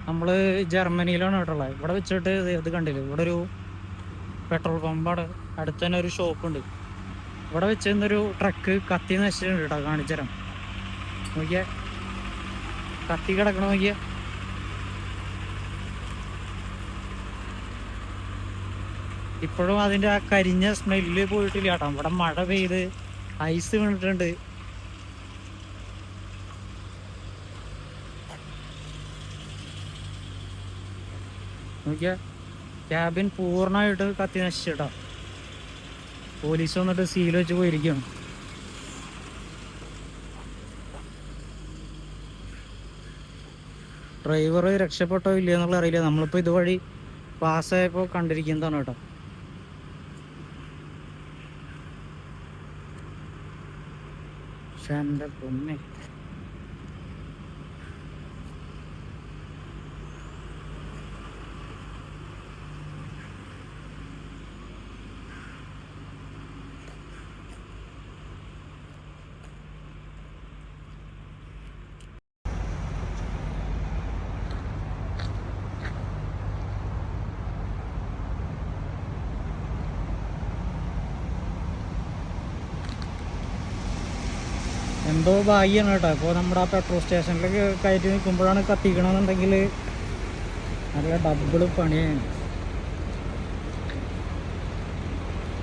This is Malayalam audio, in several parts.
നമ്മൾ ജർമ്മനിയിലാണ് കേട്ടുള്ളത്. ഇവിടെ വെച്ചിട്ട് ഇത് കണ്ടില്ല, ഇവിടെ ഒരു പെട്രോൾ പമ്പാണ്, അടുത്ത് തന്നെ ഒരു ഷോപ്പുണ്ട്. ഇവിടെ വെച്ചിരുന്നൊരു ട്രക്ക് കത്തി നശിച്ചിട്ടുണ്ട് കേട്ടോ. കാണിച്ചുതരാം, നോക്കിയ കത്തി കിടക്കണ നോക്കിയ. ഇപ്പോഴും അതിൻ്റെ ആ കരിഞ്ഞ സ്മെല്ല് പോയിട്ടില്ല കേട്ടോ. ഇവിടെ മഴ പെയ്ത് ഐസ് വീണിട്ടുണ്ട്. നോക്കിയ ക്യാബിൻ പൂർണ്ണമായിട്ട് കത്തി നശിച്ചിട്ടോ. പോലീസ് വന്നിട്ട് സീൽ വെച്ച് പോയിരിക്കുകയാണ്. ഡ്രൈവർ രക്ഷപ്പെട്ടോ ഇല്ല എന്നുള്ള അറിയില്ല. നമ്മളിപ്പോൾ ഇതുവഴി പാസ്സായപ്പോൾ കണ്ടിരിക്കുന്നതാണ് കേട്ടോ. പക്ഷെ എൻ്റെ പൊന്നെ, എന്തോ ഭാഗ്യമാണ് കേട്ടോ. ഇപ്പോൾ നമ്മുടെ ആ പെട്രോൾ സ്റ്റേഷനിലേക്ക് കയറ്റി നിൽക്കുമ്പോഴാണ് കത്തിക്കണമെന്നുണ്ടെങ്കിൽ നല്ല ഡബിൾ പണിയാണ്.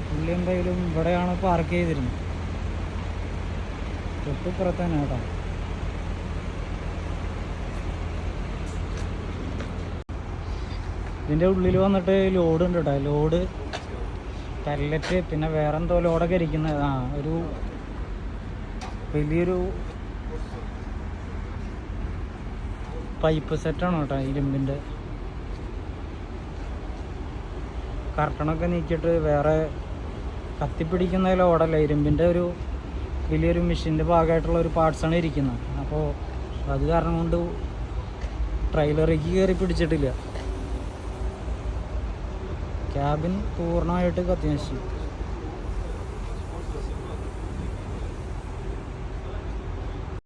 പുള്ളി എന്തായാലും ഇവിടെയാണ് പാർക്ക് ചെയ്തിരുന്നത്, തൊട്ടിപ്പുറത്ത് തന്നെ കേട്ടോ. ഇതിൻ്റെ ഉള്ളിൽ വന്നിട്ട് ലോഡ് ഉണ്ട് കേട്ടോ. ലോഡ് പല്ലറ്റ്, പിന്നെ വേറെ എന്തോ ലോഡൊക്കെ ഇരിക്കുന്നത്. ഒരു വലിയൊരു പൈപ്പ് സെറ്റാണ് കേട്ടോ. ഇരുമ്പിൻ്റെ കർട്ടണൊക്കെ നീക്കിയിട്ട് വേറെ കത്തിപ്പിടിക്കുന്ന ലോഡല്ല, ഇരുമ്പിൻ്റെ ഒരു വലിയൊരു മെഷീൻ്റെ ഭാഗമായിട്ടുള്ള ഒരു പാർട്സാണ് ഇരിക്കുന്നത്. അപ്പോൾ അത് കാരണം കൊണ്ട് ട്രെയിലറിലേക്ക് കയറി പിടിച്ചിട്ടില്ല. ക്യാബിൻ പൂർണ്ണമായിട്ട് കത്തി നശിച്ചു.